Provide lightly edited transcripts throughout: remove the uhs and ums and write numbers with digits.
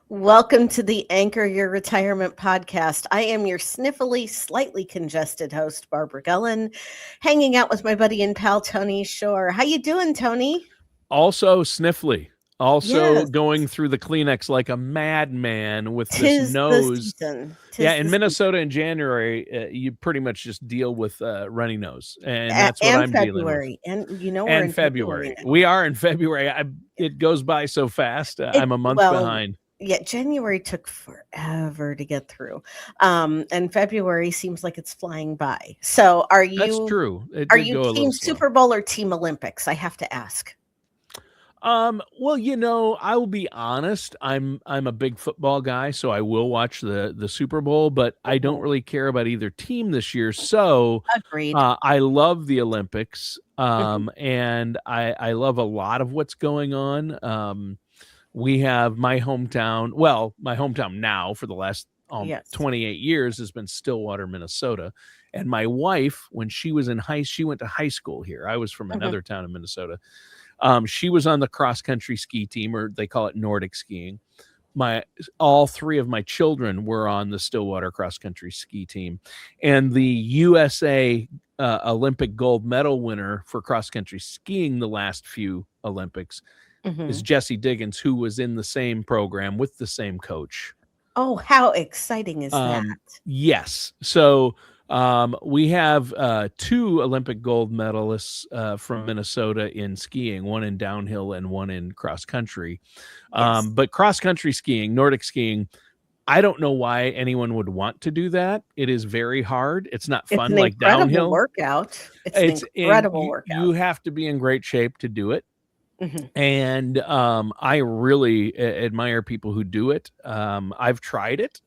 Welcome to the Anchor Your Retirement podcast. I am your sniffly, slightly congested host, Barbara Gullen, hanging out with my buddy and pal, Tony Shore. How you doing, Tony? Also sniffly. Also Yes, going through the Kleenex like a madman with this tis the nose. season. Yeah, Tis in the season. Minnesota in January, you pretty much just deal with runny nose, and that's what And I'm dealing with. February. And we're And in February February. now. We are in February. It goes by so fast. I'm a month behind. Yeah, January took forever to get through. And February seems like it's flying by. So That's true. It are did you go a team little slow. Super Bowl or team Olympics? I have to ask. Well, I will be honest. I'm a big football guy, so I will watch the Super Bowl, but I don't really care about either team this year. So Agreed. I love the Olympics, Mhm. and I love a lot of what's going on. We have my hometown now for the last Yes. 28 years has been Stillwater, Minnesota. And my wife, when she was she went to high school here. I was from another town in Minnesota. She was on the cross country ski team, or they call it Nordic skiing. All three of my children were on the Stillwater cross country ski team, and the USA Olympic gold medal winner for cross country skiing the last few Olympics is Jesse Diggins, who was in the same program with the same coach. Oh, how exciting is that? Yes. So we have two Olympic gold medalists from Minnesota in skiing, one in downhill and one in cross country. Yes. But cross country skiing, Nordic skiing, I don't know why anyone would want to do that. It is very hard. It's not fun It's an like incredible downhill. workout. It's an incredible workout. You have to be in great shape to do it. Mhm. And I really admire people who do it. I've tried it.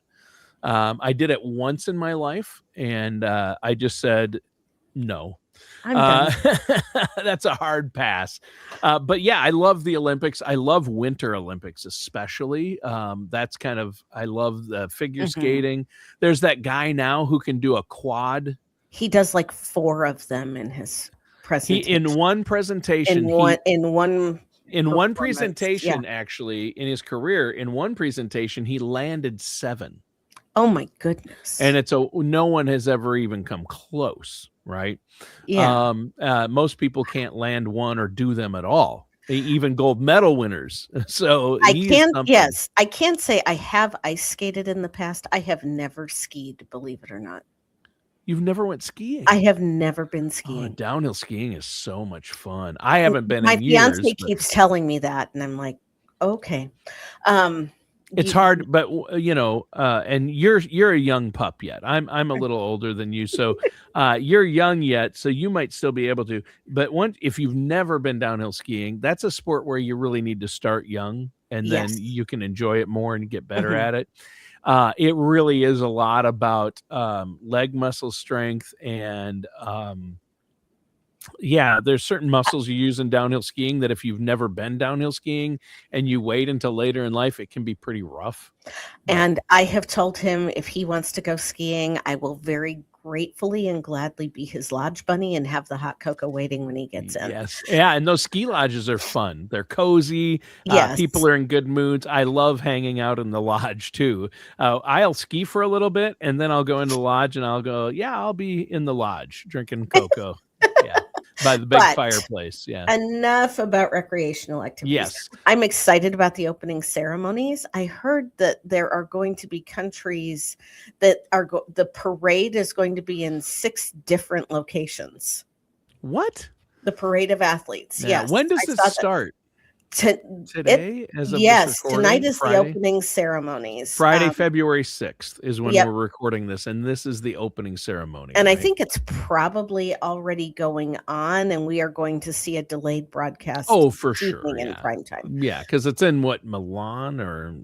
I did it once in my life, and I just said no. I'm done. That's a hard pass. But yeah, I love the Olympics. I love Winter Olympics especially. I love the figure skating. There's that guy now who can do a quad. He does like 4 of them in his presentation. In one presentation, actually, in his career, in one presentation, he landed 7. Oh my goodness. And no one has ever even come close, right? Yeah. Most people can't land one or do them at all, even gold medal winners. So I can't say I have ice skated in the past. I have never skied, believe it or not. You've never went skiing? I have never been skiing. Oh, downhill skiing is so much fun. I haven't been in My years. fiance keeps telling me that, and I'm like, okay. It's hard, but and you're a young pup yet. I'm a little older than you, so you're young yet, so you might still be able to. But if you've never been downhill skiing, that's a sport where you really need to start young, and then you can enjoy it more and get better at it. It really is a lot about leg muscle strength and there's certain muscles you use in downhill skiing that if you've never been downhill skiing and you wait until later in life, it can be pretty rough. And I have told him if he wants to go skiing, I will very gratefully and gladly be his lodge bunny and have the hot cocoa waiting when he gets in. Yes. Yeah. And those ski lodges are fun. They're cozy. Yes. People are in good moods. I love hanging out in the lodge too. I'll ski for a little bit and then I'll go into the lodge and I'll go, I'll be in the lodge drinking cocoa. By the big fireplace. Yeah. Enough about recreational activities. Yes. I'm excited about the opening ceremonies. I heard that there are going to be countries that are the parade is going to be in 6 different locations. What? The parade of athletes. Now, yes. When does this start? Today, yes, tonight is Friday. The opening ceremonies. Friday, February 6th is when we're recording this, and this is the opening ceremony. And right? I think it's probably already going on, and we are going to see a delayed broadcast. Oh, for sure, in prime time. Yeah, because it's in Milan or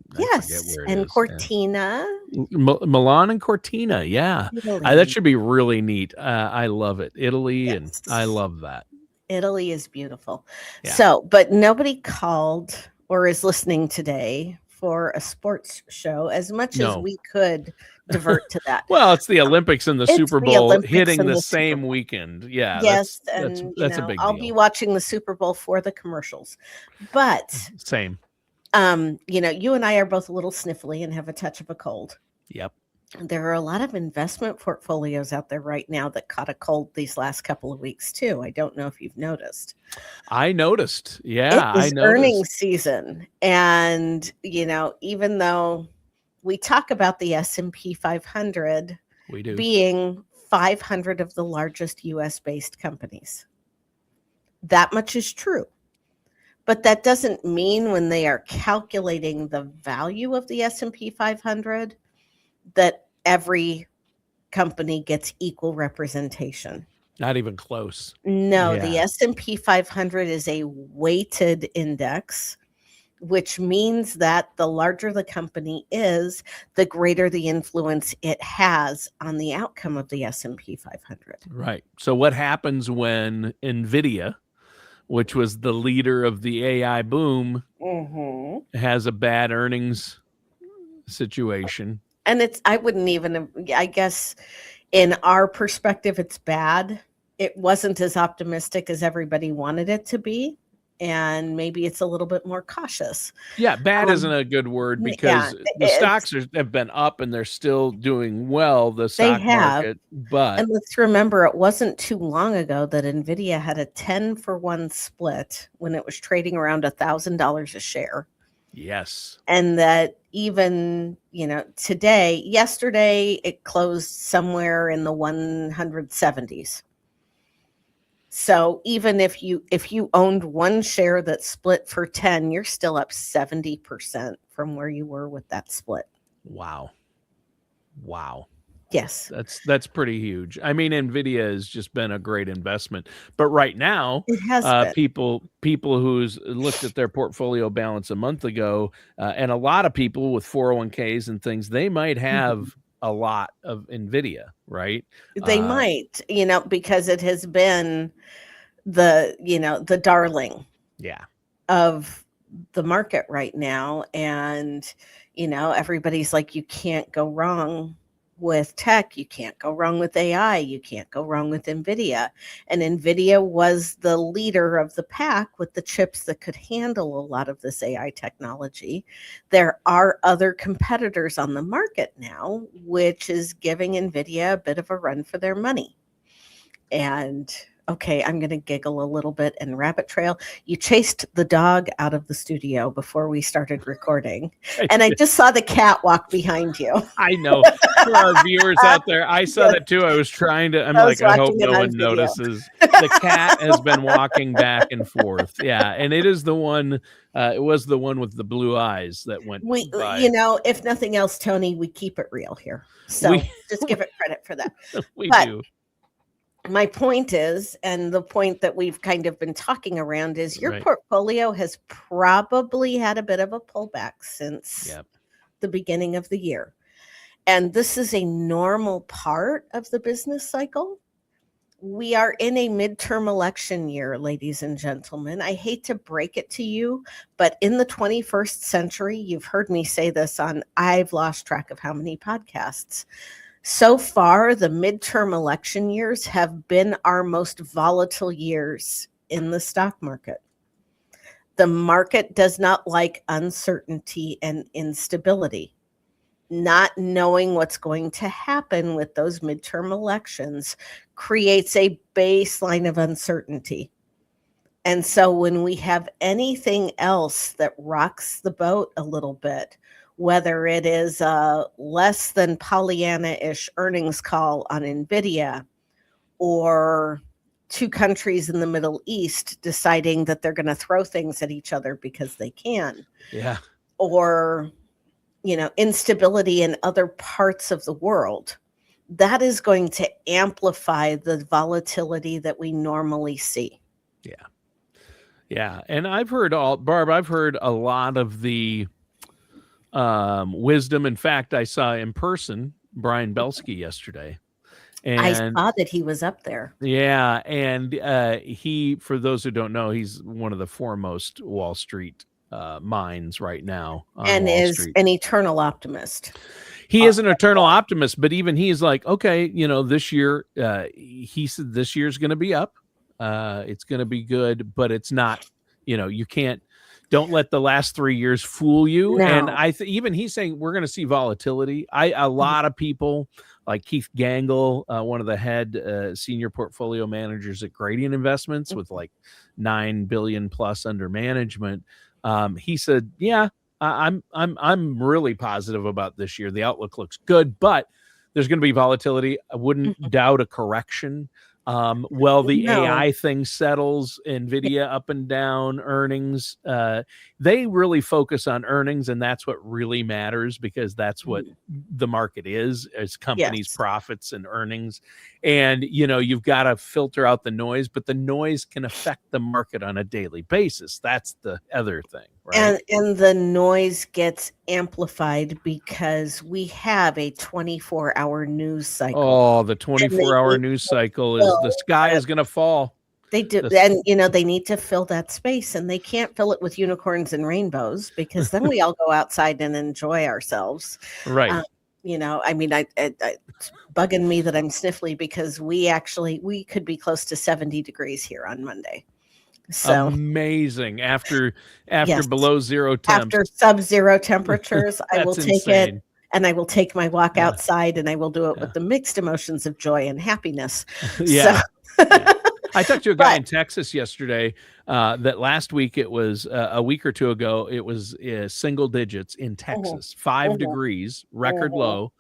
and Cortina. Milan and Cortina, yeah, that should be really neat. I love it, Italy, and I love that. Italy is beautiful. Yeah. So, but nobody called or is listening today for a sports show as much as we could divert to that. Well, it's the Olympics and the Super Bowl hitting the same weekend. Yeah. Yes. That's a big deal. I'll be watching the Super Bowl for the commercials. But same. You and I are both a little sniffly and have a touch of a cold. Yep. There are a lot of investment portfolios out there right now that caught a cold these last couple of weeks too. I don't know if you've noticed. I noticed. It Yeah, I is noticed. earnings season, and even though we talk about the S&P 500 We do. being 500 of the largest US based companies, that much is true. But that doesn't mean when they are calculating the value of the S&P 500 that every company gets equal representation. Not even close. No, the Yeah. S&P 500 is a weighted index, which means that the larger the company is, the greater the influence it has on the outcome of the S&P 500. Right. So what happens when NVIDIA, which was the leader of the AI boom, has a bad earnings situation? And I wouldn't even, I guess in our perspective, it's bad. It wasn't as optimistic as everybody wanted it to be. And maybe it's a little bit more cautious. Yeah, bad isn't a good word, because the stocks have been up and they're still doing well, the stock market. But and let's remember, it wasn't too long ago that NVIDIA had a 10-for-1 split when it was trading around $1,000 a share. Yes. And that even, yesterday it closed somewhere in the 170s. So even if you owned one share that split for 10, you're still up 70% from where you were with that split. Wow. Yes. That's pretty huge. I mean, NVIDIA has just been a great investment. But right now, it has been. people who's looked at their portfolio balance a month ago, and a lot of people with 401ks and things, they might have a lot of NVIDIA, right? They might, because it has been the darling of the market right now. And, everybody's like, you can't go wrong with tech. You can't go wrong with AI. You can't go wrong with NVIDIA. And NVIDIA was the leader of the pack with the chips that could handle a lot of this AI technology. There are other competitors on the market now, which is giving NVIDIA a bit of a run for their money. And okay, I'm going to giggle a little bit and rabbit trail. You chased the dog out of the studio before we started recording. And I just saw the cat walk behind you. I know. For our viewers out there, I saw that too. I was trying to, I hope no one notices. The cat has been walking back and forth. Yeah. And it is the one, it was the one with the blue eyes that went by. If nothing else, Tony, we keep it real here. So just give it credit for that. We do. My point is, and the point that we've kind of been talking around is, your portfolio has probably had a bit of a pullback since the beginning of the year. And this is a normal part of the business cycle. We are in a midterm election year, ladies and gentlemen. I hate to break it to you, but in the 21st century, you've heard me say this on, I've lost track of how many podcasts. So far, the midterm election years have been our most volatile years in the stock market. The market does not like uncertainty and instability. Not knowing what's going to happen with those midterm elections creates a baseline of uncertainty. And so when we have anything else that rocks the boat a little bit, whether it is a less than Pollyanna-ish earnings call on NVIDIA, or two countries in the Middle East deciding that they're going to throw things at each other because they can, or instability in other parts of the world, that is going to amplify the volatility that we normally see. Yeah. And I've heard a lot of the wisdom. In fact, I saw in person Brian Belsky yesterday. And I saw that he was up there. Yeah. And he, for those who don't know, he's one of the foremost Wall Street minds right now. And is an eternal optimist. He is an eternal optimist, but even he's like, okay, this year, he said this year's going to be up. It's going to be good, but it's not, you can't Don't let the last 3 years fool you. No. And even he's saying we're going to see volatility. A lot of people like Keith Gangle, one of the head senior portfolio managers at Gradient Investments with like 9 billion plus under management. He said, yeah, I'm really positive about this year. The outlook looks good, but there's going to be volatility. I wouldn't doubt a correction. The AI thing settles, NVIDIA up and down, earnings, they really focus on earnings, and that's what really matters, because that's what the market is companies' profits and earnings. And, you've got to filter out the noise, but the noise can affect the market on a daily basis. That's the other thing, right? And the noise gets amplified because we have a 24-hour news cycle. Oh, the 24-hour news cycle is the sky is going to fall. They do. And, they need to fill that space, and they can't fill it with unicorns and rainbows, because then we all go outside and enjoy ourselves. Right. It's bugging me that I'm sniffly, because we could be close to 70 degrees here on Monday. So amazing. After below zero temps. After sub-zero temperatures, I will take insane. it, and I will take my walk outside, and I will do it with the mixed emotions of joy and happiness. Yeah. I talked to a guy in Texas yesterday that last week, it was a week or two ago, it was single digits in Texas, 5 degrees, record low.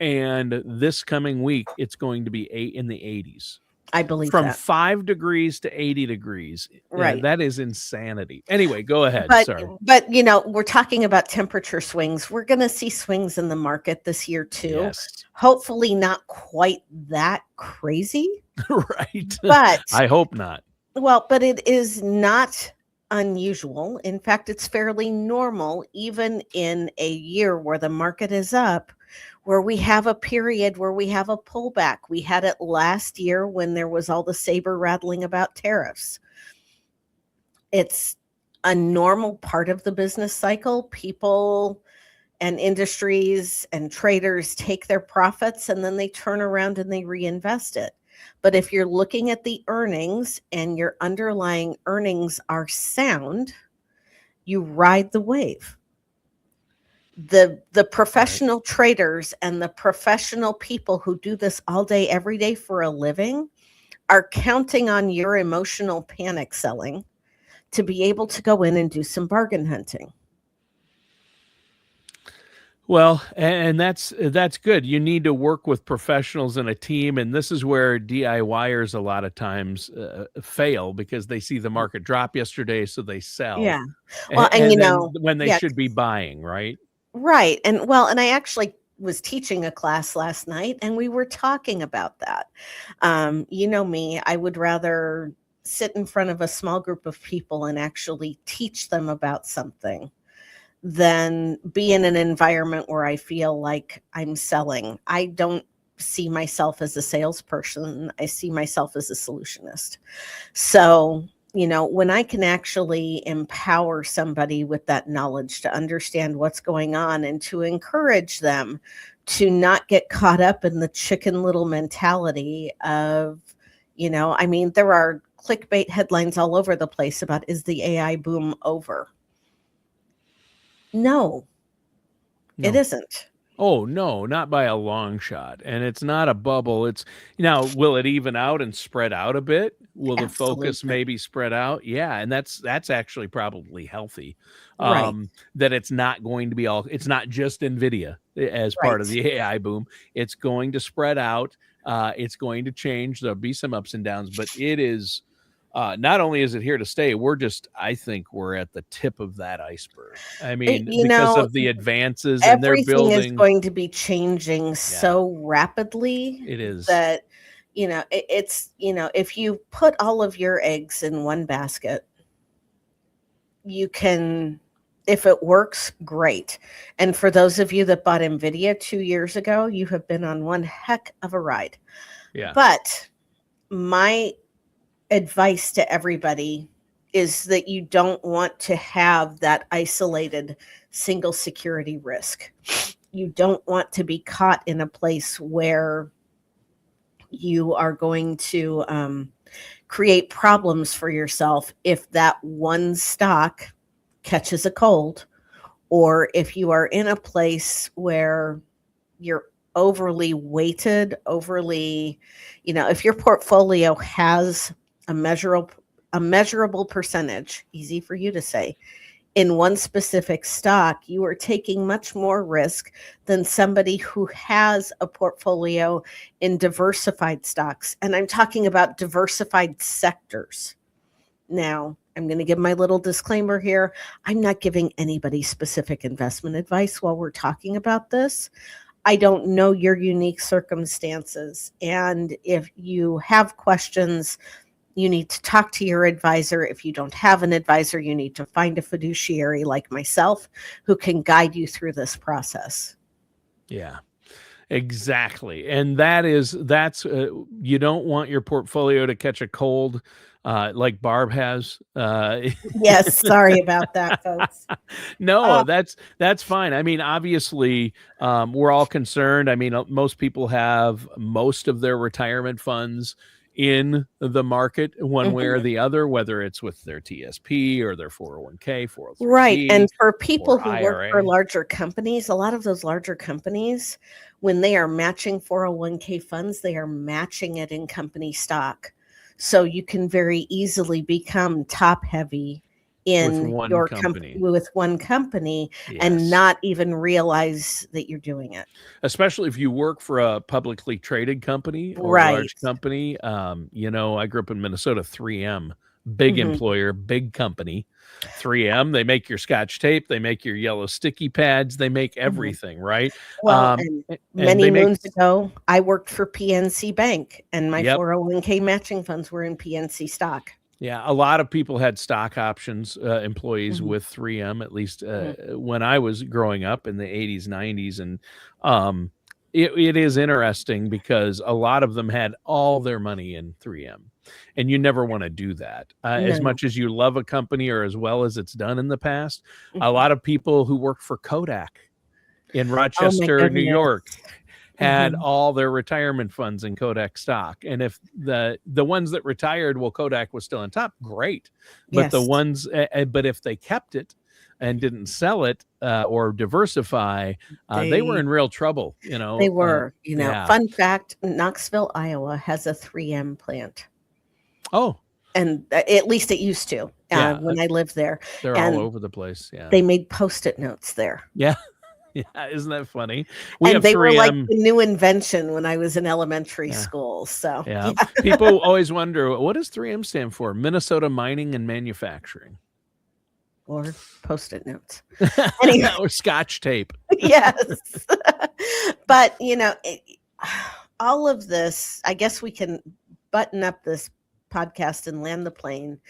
And this coming week, it's going to be in the 80s. I believe from that. 5 degrees to 80 degrees. Right. That is insanity. Anyway, go ahead. Sorry. But, we're talking about temperature swings. We're going to see swings in the market this year too. Yes. Hopefully not quite that crazy. Right. But I hope not. Well, but it is not unusual. In fact, it's fairly normal, even in a year where the market is up, where we have a period where we have a pullback. We had it last year when there was all the saber rattling about tariffs. It's a normal part of the business cycle. People and industries and traders take their profits, and then they turn around and they reinvest it. But if you're looking at the earnings and your underlying earnings are sound, you ride the wave. The professional traders and the professional people who do this all day, every day for a living are counting on your emotional panic selling to be able to go in and do some bargain hunting. Well, and that's good. You need to work with professionals in a team, and this is where DIYers a lot of times fail, because they see the market drop yesterday, so they sell. Yeah. Well, and when they should be buying, right? Right. And I actually was teaching a class last night, and we were talking about that. Me, I would rather sit in front of a small group of people and actually teach them about something than be in an environment where I feel like I'm selling. I don't see myself as a salesperson. I see myself as a solutionist. So, when I can actually empower somebody with that knowledge to understand what's going on and to encourage them to not get caught up in the chicken little mentality of, there are clickbait headlines all over the place about, is the AI boom over? No, it isn't. Oh, no, not by a long shot. And it's not a bubble. It's will it even out and spread out a bit? Will the focus maybe spread out? Yeah. And that's actually probably healthy. Right. That it's not going to be it's not just NVIDIA as part of the AI boom. It's going to spread out. It's going to change. There'll be some ups and downs, but it is, not only is it here to stay, I think we're at the tip of that iceberg. I mean, because of the advances and their building. Everything is going to be changing so rapidly. It is. That, it's, if you put all of your eggs in one basket, you can, if it works, great. And for those of you that bought NVIDIA 2 years ago, you have been on one heck of a ride. Yeah. But my advice to everybody is that you don't want to have that isolated single security risk. You don't want to be caught in a place where you are going to create problems for yourself if that one stock catches a cold, or if you are in a place where you're overly weighted, if your portfolio has a measurable percentage, easy for you to say, in one specific stock, you are taking much more risk than somebody who has a portfolio in diversified stocks. And I'm talking about diversified sectors. Now, I'm going to give my little disclaimer here. I'm not giving anybody specific investment advice while we're talking about this. I don't know your unique circumstances. And if you have questions, you need to talk to your advisor. If you don't have an advisor, you need to find a fiduciary like myself who can guide you through this process. Yeah, exactly. And that's you don't want your portfolio to catch a cold like Barb has. Yes, sorry about that, folks. No, that's fine. I mean, obviously, we're all concerned. I mean, most people have most of their retirement funds in the market one way or the other, whether it's with their TSP or their 401k, 403b. Right. And for people who IRA. work for larger companies, a lot of those larger companies, when they are matching 401k funds, they are matching it in company stock. So you can very easily become top heavy in your company with one company, yes, and not even realize that you're doing it. Especially if you work for a publicly traded company or right, a large company. I grew up in Minnesota, 3M, big employer, big company. 3M, they make your Scotch tape, they make your yellow sticky pads, they make everything, right? Well, many moons ago, I worked for PNC Bank, and my 401k matching funds were in PNC stock. Yeah, a lot of people had stock options, employees with 3M, at least when I was growing up in the 80s, 90s. And it is interesting because a lot of them had all their money in 3M. And you never want to do that. As much as you love a company or as well as it's done in the past, a lot of people who worked for Kodak in Rochester, New York, had all their retirement funds in Kodak stock. And if the ones that retired, well, Kodak was still on top, great. But the ones, but if they kept it and didn't sell it or diversify, they were in real trouble. They were, Fun fact, Knoxville, Iowa has a 3M plant. Oh. And at least it used to when I lived there. They're all over the place. Yeah. They made Post-it notes there. Yeah. Yeah, isn't that funny? They were like the new invention when I was in elementary school. So people always wonder, what does 3M stand for? Minnesota Mining and Manufacturing. Or Post-it notes. Anyway. Or Scotch tape. Yes. But, all of this, I guess we can button up this podcast and land the plane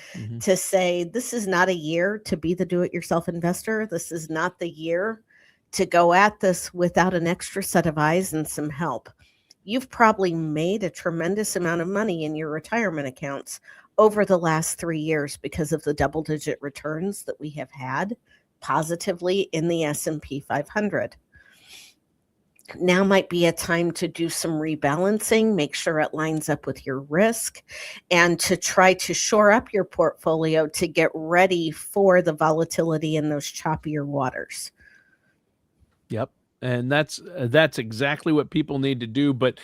to say this is not a year to be the do-it-yourself investor. This is not the year to go at this without an extra set of eyes and some help. You've probably made a tremendous amount of money in your retirement accounts over the last 3 years because of the double-digit returns that we have had positively in the S&P 500. Now might be a time to do some rebalancing, make sure it lines up with your risk, and to try to shore up your portfolio to get ready for the volatility in those choppier waters. Yep. And that's exactly what people need to do. But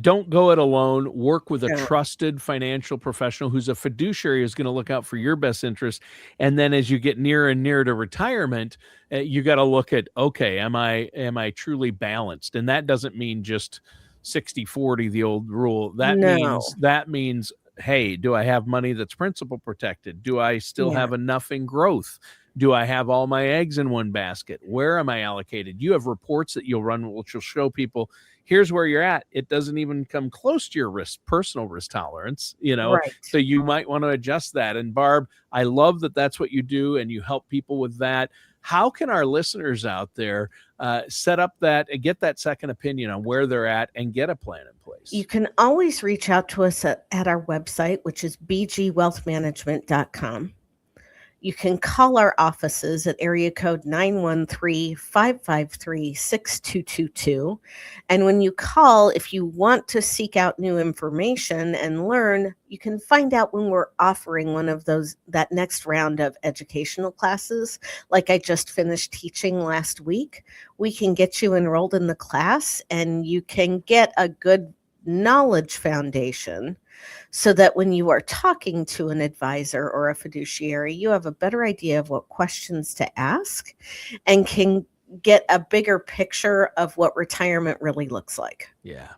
don't go it alone. Work with a trusted financial professional who's a fiduciary, who's going to look out for your best interest. And then as you get nearer and nearer to retirement, you got to look at, okay, am I truly balanced? And that doesn't mean just 60-40, the old rule. That means, hey, do I have money that's principal protected? Do I still have enough in growth? Do I have all my eggs in one basket? Where am I allocated? You have reports that you'll run, which will show people, here's where you're at. It doesn't even come close to your personal risk tolerance, Right. So you might want to adjust that. And Barb, I love that that's what you do and you help people with that. How can our listeners out there set up get that second opinion on where they're at and get a plan in place? You can always reach out to us at our website, which is bgwealthmanagement.com. You can call our offices at area code 913-553-6222. And when you call, if you want to seek out new information and learn, you can find out when we're offering one of that next round of educational classes. Like I just finished teaching last week, we can get you enrolled in the class and you can get a good knowledge foundation so that when you are talking to an advisor or a fiduciary, you have a better idea of what questions to ask and can get a bigger picture of what retirement really looks like. Yeah.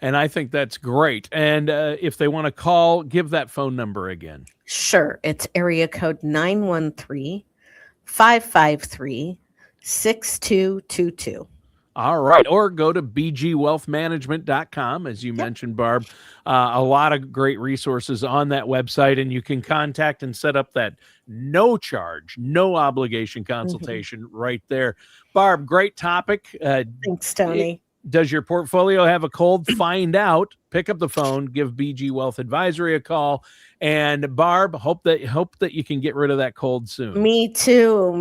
And I think that's great. And if they want to call, give that phone number again. Sure. It's area code 913-553-6222. All right. Or go to bgwealthmanagement.com. As you mentioned, Barb, a lot of great resources on that website, and you can contact and set up that no charge, no obligation consultation right there. Barb, great topic. Thanks, Tony. Does your portfolio have a cold? Find out. Pick up the phone. Give BG Wealth Advisory a call. And Barb, hope that you can get rid of that cold soon. Me too.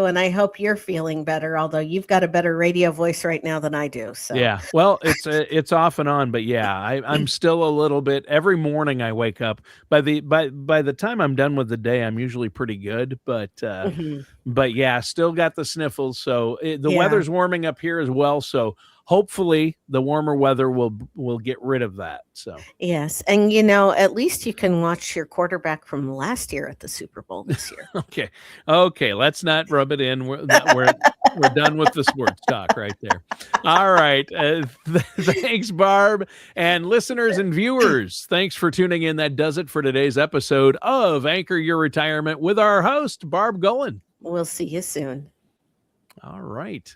And I hope you're feeling better. Although you've got a better radio voice right now than I do. So yeah, well, it's off and on, but yeah, I'm still a little bit. Every morning I wake up. By the time I'm done with the day, I'm usually pretty good. But yeah, still got the sniffles. So the weather's warming up here as well. So hopefully the warmer weather will get rid of that. So yes, and at least you can watch your quarterback from last year at the Super Bowl this year. Okay, let's not rub it in. We're done with the sports talk right there. All right, thanks, Barb, and listeners and viewers. Thanks for tuning in. That does it for today's episode of Anchor Your Retirement with our host, Barb Gullen. We'll see you soon. All right.